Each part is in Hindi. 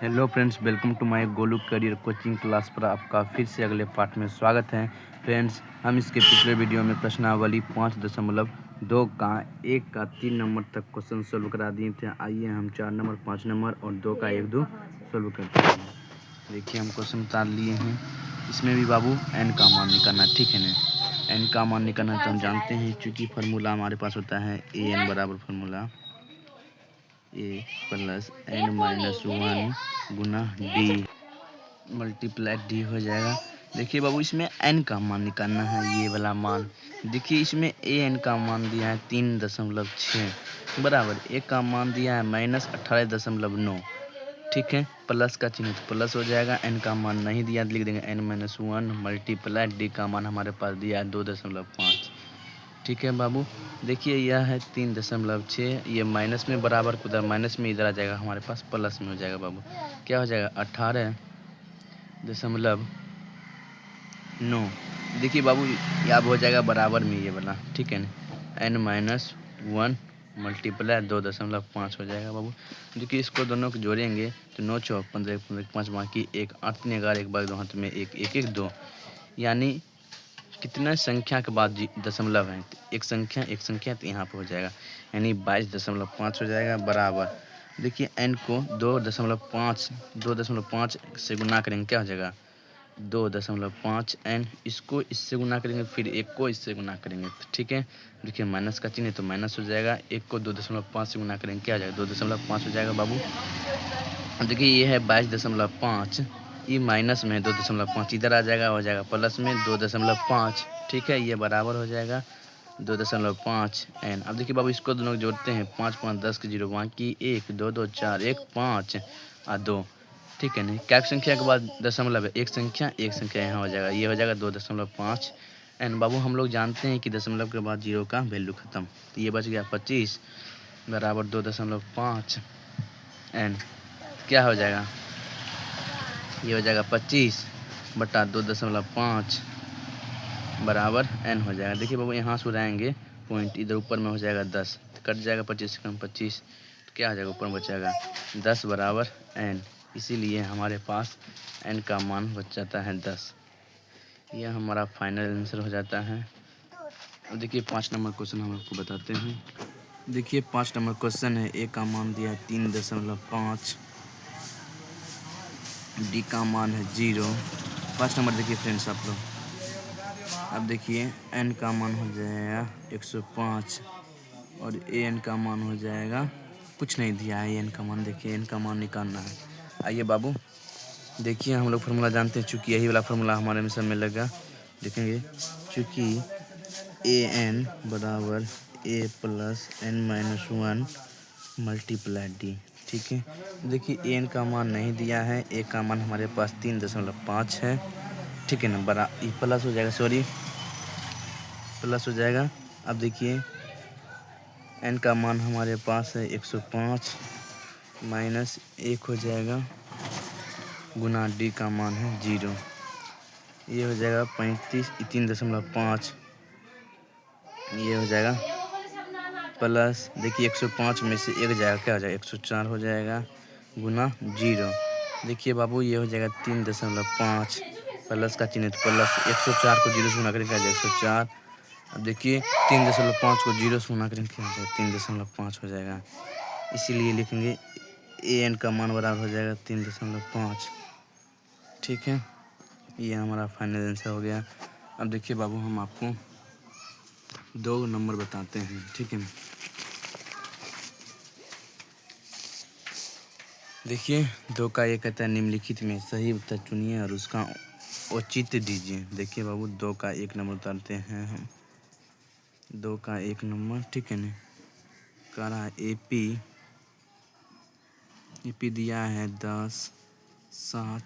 Hello friends, welcome to my Golu career coaching class पर आपका फिर से अगले पार्ट में स्वागत है। फ्रेंड्स, हम इसके पिछले वीडियो में प्रश्नावली 5.2 का 1 का 3 नंबर तक क्वेश्चन सोल्व करा दिए थे। आइए हम 4 नंबर, 5 नंबर और 2 का 1-2 सोल्व करते हैं। देखिए, हम क्वेश्चन उतार लिए हैं। इसमें भी बाबू एन का मान निकालना, ठीक है ना। एन का मान निकालना तो हम जानते हैं, चूँकि फार्मूला हमारे पास होता है ए एन बराबर फार्मूला ए प्लस एन माइनस 1 गुना डी मल्टीप्लाई डी हो जाएगा। देखिए बाबू, इसमें एन का मान निकालना है, ये वाला मान। देखिए, इसमें ए एन का मान दिया है 3.6 बराबर ए का मान दिया है -18.9, ठीक है। प्लस का चिन्ह तो प्लस हो जाएगा। एन का मान नहीं दिया, लिख देंगे एन माइनस 1 मल्टीप्लाई डी का मान हमारे पास दिया है 2.5, ठीक है बाबू। देखिए, यह है 3.6, ये माइनस में बराबर को उधर माइनस में इधर आ जाएगा, हमारे पास प्लस में हो जाएगा बाबू। क्या हो जाएगा 18.9। देखिए बाबू, अब हो जाएगा बराबर में ये वाला, ठीक है ना। एन माइनस 1 मल्टीप्लाई 2.5 हो जाएगा बाबू। देखिए, इसको दोनों को जोड़ेंगे तो 9 चौक 15 15 5 बाकी 1 8 3 11 1 बार 2 हाथ में 1 1 1 2, यानी कितना संख्या के बाद दशमलव है, एक संख्या तो यहाँ पे हो जाएगा, यानी 22.5 हो जाएगा बराबर। देखिए, एन को 2.5 से गुना करेंगे, क्या हो जाएगा 2.5 एन। इसको इससे गुना करेंगे, फिर एक को इससे गुना करेंगे, ठीक है। देखिए, माइनस का चिन्ह है तो माइनस हो जाएगा। एक को 2.5 से गुना करेंगे, क्या हो जाएगा 2.5 हो जाएगा बाबू। देखिए, ये है 22.5, ये माइनस में 2.5 इधर आ जाएगा, हो जाएगा प्लस में 2.5, ठीक है। ये बराबर हो जाएगा 2.5 एन। अब देखिए बाबू, इसको दोनों जोड़ते हैं, 5 5 10 के 0 बाकी 1 2 2 4 1 5 और 2, ठीक है। नहीं, क्या संख्या के बाद दशमलव है, एक संख्या यहाँ हो जाएगा, ये हो जाएगा 2.5 एन। बाबू, हम लोग जानते हैं कि दशमलव के बाद 0 का वैल्यू खत्म, तो ये बच गया 25 बराबर 2.5 एन। क्या हो जाएगा, ये हो जाएगा 25 बटा 2.5 बराबर एन हो जाएगा। देखिए बाबू, यहाँ से उड़ाएंगे पॉइंट, इधर ऊपर में हो जाएगा 10, कट जाएगा 25 से कम 25, तो क्या हो जाएगा ऊपर में बचेगा 10 बराबर एन। इसीलिए हमारे पास एन का मान बच जाता है 10। यह हमारा फाइनल आंसर हो जाता है। अब देखिए, 5 नंबर क्वेश्चन हम आपको बताते हैं। देखिए, 5 नंबर क्वेश्चन है, ए का मान दिया है 3.5, डी का मान है 0। 5 नंबर देखिए फ्रेंड्स आप लोग, अब देखिए एन का मान हो जाएगा 105 और ए एन का मान हो जाएगा, कुछ नहीं दिया है एन का मान। देखिए, एन का मान निकालना है। आइए बाबू, देखिए, हम लोग फार्मूला जानते हैं, चूँकि यही वाला फार्मूला हमारे मिशन में लगा। देखेंगे, चूँकि ए एन बराबर a plus n minus 1 multiply d, ठीक है। देखिए, ए एन का मान नहीं दिया है, ए का मान हमारे पास 3.5 है, ठीक है ना। बड़ा ये प्लस हो जाएगा, सॉरी प्लस हो जाएगा। अब देखिए, एन का मान हमारे पास है 105 माइनस 1 हो जाएगा गुना डी का मान है 0, ये हो जाएगा 35 3.5, ये हो जाएगा प्लस। देखिए, 105 में से 1 जाएगा, क्या हो जाएगा 104 हो जाएगा गुना 0। देखिए बाबू, ये हो जाएगा 3.5 प्लस का चिन्ह तो प्लस, 104 को 0 से गुना करेंगे, क्या हो जाएगा 104। अब देखिए, 3.5 को 0 से गुना करेंगे, क्या हो जाएगा 3.5 हो जाएगा। इसीलिए लिखेंगे ए एन का मान बराबर हो जाएगा 3.5, ठीक है। ये हमारा फाइनल आंसर हो गया। अब देखिए बाबू, हम आपको 2 नंबर बताते हैं, ठीक है। देखिए, 2 का ये कहता है निम्नलिखित में सही उत्तर चुनिए और उसका औचित्य दीजिए। देखिए बाबू, 2 का 1 नंबर उतारते हैं हम। 2 का 1 नंबर, ठीक है ना। कह रहा है एपी दिया है 10 7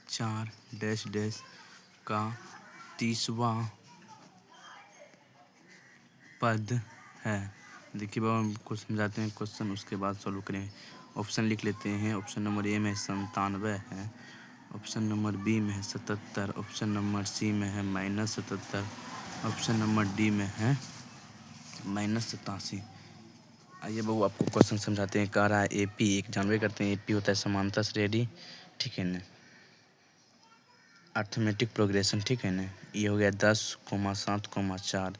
4 डैश डैश का 30वां पद है। देखिए बाबू, हम कुछ समझाते हैं क्वेश्चन, उसके बाद सॉल्व करें। ऑप्शन लिख लेते हैं। ऑप्शन नंबर ए में 97 है, ऑप्शन नंबर बी में है 77, ऑप्शन नंबर सी में है -77, ऑप्शन नंबर डी में है -87। आइए बाबू आपको क्वेश्चन समझाते हैं। कह रहा है AP, एक जानवे करते हैं AP होता है समांतर श्रेणी, ठीक है ना, अर्थमेटिक प्रोग्रेशन, ठीक है ना। ये हो गया 10,7,4।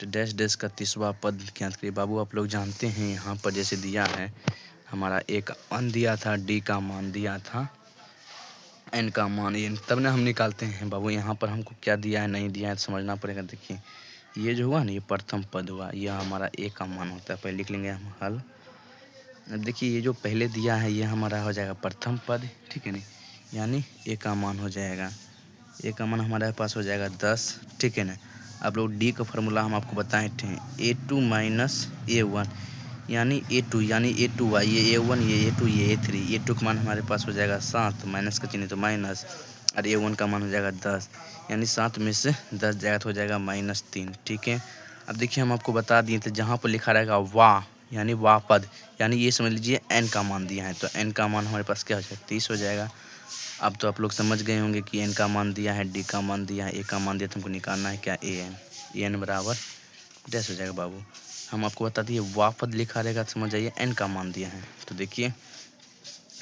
तो डैश डैश का 30वां पद ज्ञात करिए। बाबू आप लोग जानते हैं यहाँ पर जैसे दिया है हमारा एक मान दिया था, D का मान दिया था, N का मान, ये तब ना हम निकालते हैं। बाबू यहाँ पर हमको क्या दिया है नहीं दिया है समझना पड़ेगा। देखिए ये जो हुआ ना, ये प्रथम पद हुआ, यह हमारा A का मान होता है। पहले लिख लेंगे हम हल। अब देखिए ये जो पहले दिया है ये हमारा हो जाएगा प्रथम पद, ठीक है ना, यानी A का मान हो जाएगा, A का मान हमारे पास हो जाएगा 10, ठीक है ना। आप लोग D का फार्मूला हम आपको बताए थे, A2 माइनस A1 यानी A2 यानी A2 ये A1 ये A2 ये A3। A2 का मान हमारे पास हो जाएगा 7, माइनस का चिन्ह तो माइनस, और A1 का मान हो जाएगा 10, यानी 7 में से 10 जाएगा तो हो जाएगा -3, ठीक है। अब देखिए हम आपको बता दिए थे जहाँ पर लिखा रहेगा वाह यानी वाह पद, यानी ये समझ लीजिए N का मान दिया है, तो N का मान हमारे पास क्या हो जाएगा 30 हो जाएगा। अब तो आप लोग समझ गए होंगे कि N का मान दिया है, D का मान दिया है, A का मान दिया, तो हमको निकालना है क्या AN बराबर डैश हो जाएगा। बाबू हम आपको बता दिए वाह पद लिखा रहेगा तो समझ जाइए N का मान दिया है। तो देखिए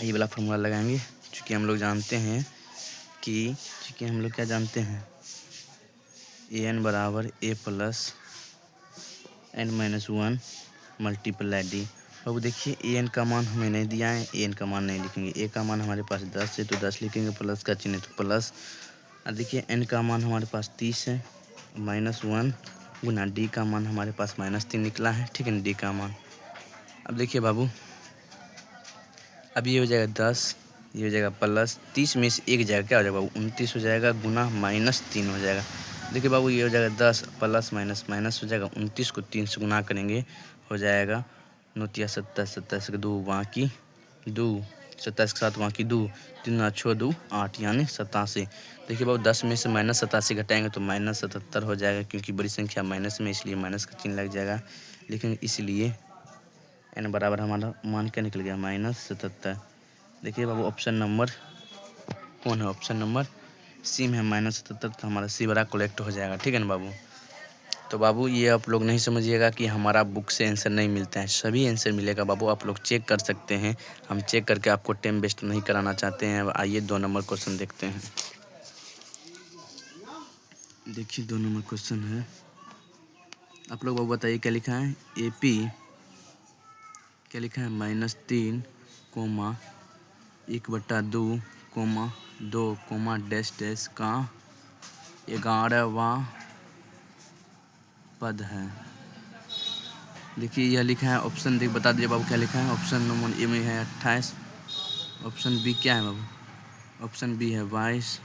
ये वाला फॉर्मूला लगाएंगे, चूँकि हम लोग जानते हैं कि हम लोग क्या जानते हैं, AN बराबर A plus N-1 multiply D। बाबू देखिए AN का मान हमें नहीं दिया है, AN का मान नहीं लिखेंगे, A का मान हमारे पास 10 है तो 10 लिखेंगे, प्लस का चिन्ह तो प्लस, और देखिए N का मान हमारे पास 30 है, -1 गुना D का मान हमारे पास -3 निकला है, ठीक है ना, D का मान। अब देखिए बाबू अब ये हो जाएगा 10, ये हो जाएगा प्लस 30 में से 1 जाएगा, क्या हो जाएगा बाबू 29 हो जाएगा, गुना -3 हो जाएगा। देखिए बाबू ये हो जाएगा 10 प्लस माइनस माइनस हो जाएगा, 29 को 3 से गुना करेंगे हो जाएगा 9 27, 27 के 2 बाकी 2, 27 के 7 बाकी 2, 3 6 2 8 यानी 87। देखिए बाबू 10 में से -87 घटाएंगे तो -77 हो जाएगा, क्योंकि बड़ी संख्या माइनस में इसलिए माइनस का चिन्ह लग जाएगा। लेकिन इसलिए N बराबर हमारा मान क्या निकल गया -77। देखिए बाबू ऑप्शन नंबर कौन है, ऑप्शन नंबर सी में है -77, तो हमारा सी बड़ा कलेक्ट हो जाएगा, ठीक है ना बाबू। तो बाबू ये आप लोग नहीं समझिएगा कि हमारा बुक से आंसर नहीं मिलता है, सभी आंसर मिलेगा बाबू, आप लोग चेक कर सकते हैं। हम चेक करके आपको टाइम वेस्ट नहीं कराना चाहते हैं। अब आइए 2 नंबर क्वेश्चन देखते हैं। देखिए 2 नंबर क्वेश्चन है, आप लोग बाबू बताइए क्या लिखा है। AP क्या लिखा है -3, 1/2, 2, डैश डैश का 11वां पद है। देखिए यह लिखा है, ऑप्शन देख बता दीजिए बाबू क्या लिखा है। ऑप्शन नंबर ए में है 28, ऑप्शन बी क्या है बाबू, ऑप्शन बी है 22,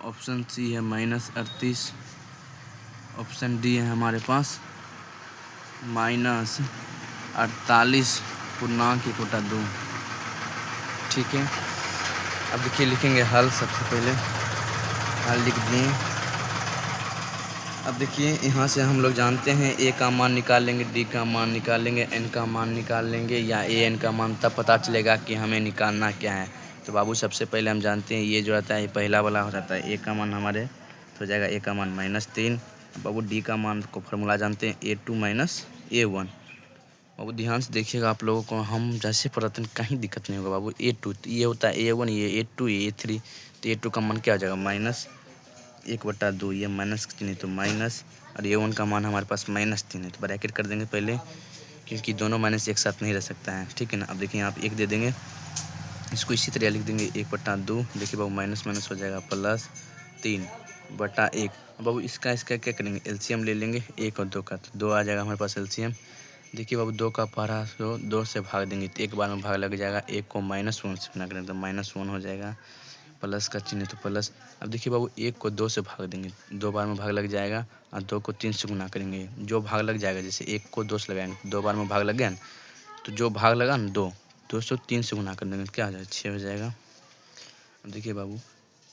ऑप्शन सी है -38, ऑप्शन डी है हमारे पास -48.2, ठीक है। अब देखिए लिखेंगे हल, सबसे पहले हल लिख दिए। अब देखिए यहाँ से हम लोग जानते हैं A का मान निकाल लेंगे, D का मान निकाल लेंगे, N का मान निकाल लेंगे या AN का मान, तब पता चलेगा कि हमें निकालना क्या है। तो बाबू सबसे पहले हम जानते हैं ये जो रहता है ये पहला वाला हो जाता है, A का मान हमारे तो हो जाएगा A का मान -3। बाबू D का मान को फार्मूला जानते हैं A2 माइनस A1। बाबू ध्यान से देखिएगा, आप लोगों को हम जैसे पढ़ाते हैं कहीं दिक्कत नहीं होगा बाबू। A2 तो ये होता है A1, ये A2 ये A3, तो A2 का मान क्या हो जाएगा -1/2, ये माइनस का चिन्ह तो माइनस, और A1 का मान हमारे पास -3 है, तो ब्रैकेट कर देंगे पहले, क्योंकि दोनों माइनस एक साथ नहीं रह सकता है, ठीक है ना। अब देखिए यहाँ पे 1 दे देंगे, इसको इसी तरह लिख देंगे 1/2। देखिए बाबू माइनस माइनस हो जाएगा +3/1। बाबू इसका क्या करेंगे, एलसीएम ले लेंगे 1 और 2 का, तो 2 आ जाएगा हमारे पास एलसीएम। देखिए बाबू 2 का पहाड़ा को 2 से भाग देंगे तो एक बार में भाग लग जाएगा, 1 को -1 से गुना करेंगे तो -1 हो जाएगा, प्लस का चिन्ह तो प्लस। अब देखिए बाबू 1 को 2 से भाग देंगे, 2 बार में भाग लग जाएगा, और 2 को 3 से गुना करेंगे, जो भाग लग जाएगा, जैसे 1 को 2 से लगाएंगे 2 बार में भाग लग गया ना, तो जो भाग लगा ना 2 से 3 से गुना कर देंगे तो क्या हो जाएगा 6 हो जाएगा। अब देखिए बाबू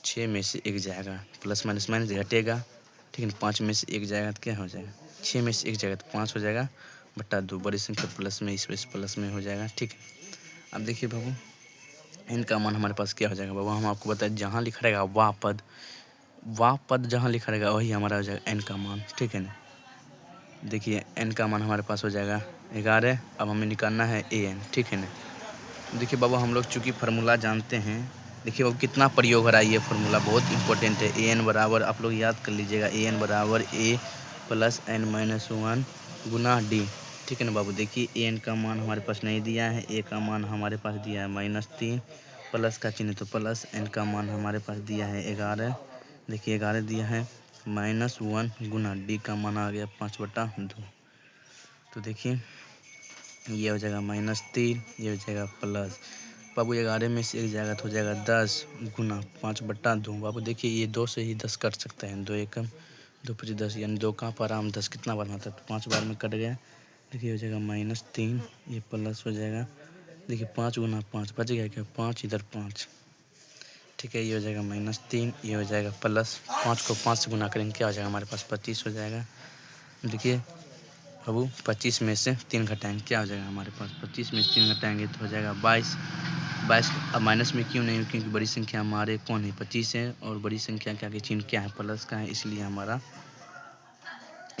6 में से 1 जाएगा, प्लस माइनस माइनस घटेगा, ठीक है। 5 में से 1 जाएगा तो क्या हो जाएगा, 6 में से 1 जाएगा तो 5 हो जाएगा, बटा 2, बड़ी संख्या प्लस में इस प्लस में हो जाएगा, ठीक है। अब देखिए बाबू N का मान हमारे पास क्या हो जाएगा बाबू, हम आपको बताएं जहाँ लिखा रहेगा वाह पद जहाँ लिखा रहेगा वही हमारा हो जाएगा N का मान, ठीक है ना। देखिए N का मान हमारे पास हो जाएगा 11। अब हमें निकालना है an, ठीक है ना। देखिए बाबू, हम लोग चूँकि फार्मूला जानते हैं, देखिए बाबू कितना प्रयोग हो रहा है ये फार्मूला, बहुत इंपॉर्टेंट है। an बराबर, आप लोग याद कर लीजिएगा, an बराबर a plus n-1 Guna d, ठीक है ना बाबू। देखिए an का मान हमारे पास नहीं दिया है, a का मान हमारे पास दिया है -3, प्लस का चिन्ह तो प्लस, n का मान हमारे पास दिया है 11। देखिए 11 दिया है, -1 गुना d का मान आ गया 5/2। तो देखिए ये हो जाएगा -3, ये हो जाएगा प्लस। बाबू 11 में से 1 जाएगा तो हो जाएगा 10 गुना 5/2। बाबू देखिए ये 2 से ही 10 कट सकता है, 2 एकम 2 पची 10, यानी 2 का आराम 10 कितना बार आता है, तो 5 बार में कट गया। देखिए हो जाएगा -3, ये प्लस हो जाएगा। देखिए 5 गुना 5 बच गया क्या, 5 इधर 5, ठीक है। ये हो जाएगा -3, ये हो जाएगा प्लस। 5 को 5 से गुना करेंगे क्या हो जाएगा हमारे पास, 25 हो जाएगा। देखिए बाबू 25 में से 3 घटाएंगे क्या हो जाएगा हमारे पास, 25 में से 3 घटाएंगे तो हो जाएगा 22। 22 अब माइनस में क्यों नहीं, क्योंकि बड़ी संख्या हमारे कौन है, 25 है, और बड़ी संख्या के आगे चिन्ह क्या है, प्लस का है, इसलिए हमारा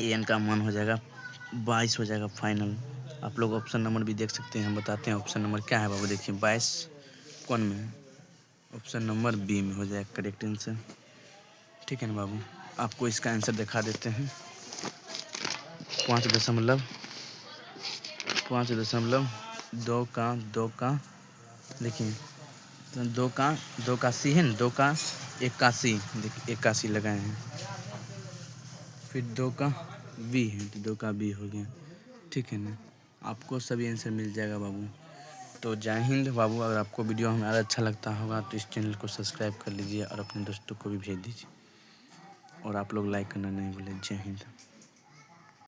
an का मान हो जाएगा 22 हो जाएगा फाइनल। आप लोग ऑप्शन नंबर भी देख सकते हैं, हम बताते हैं ऑप्शन नंबर क्या है बाबू। देखिए 22 कौन में है, ऑप्शन नंबर बी में हो जाएगा करेक्ट आंसर, ठीक है ना बाबू। आपको इसका आंसर दिखा देते हैं, 5.2 का देखिए, तो 2 का सी है ना, 2 का 81, देखिए 81 लगाए हैं, फिर 2 का बी है तो 2 का बी हो गया, ठीक है ना। आपको सभी आंसर मिल जाएगा बाबू। तो जय हिंद बाबू। अगर आपको वीडियो हमारा अच्छा लगता होगा तो इस चैनल को सब्सक्राइब कर लीजिए और अपने दोस्तों को भी भेज दीजिए, और आप लोग लाइक करना नहीं भूलें। जय हिंद।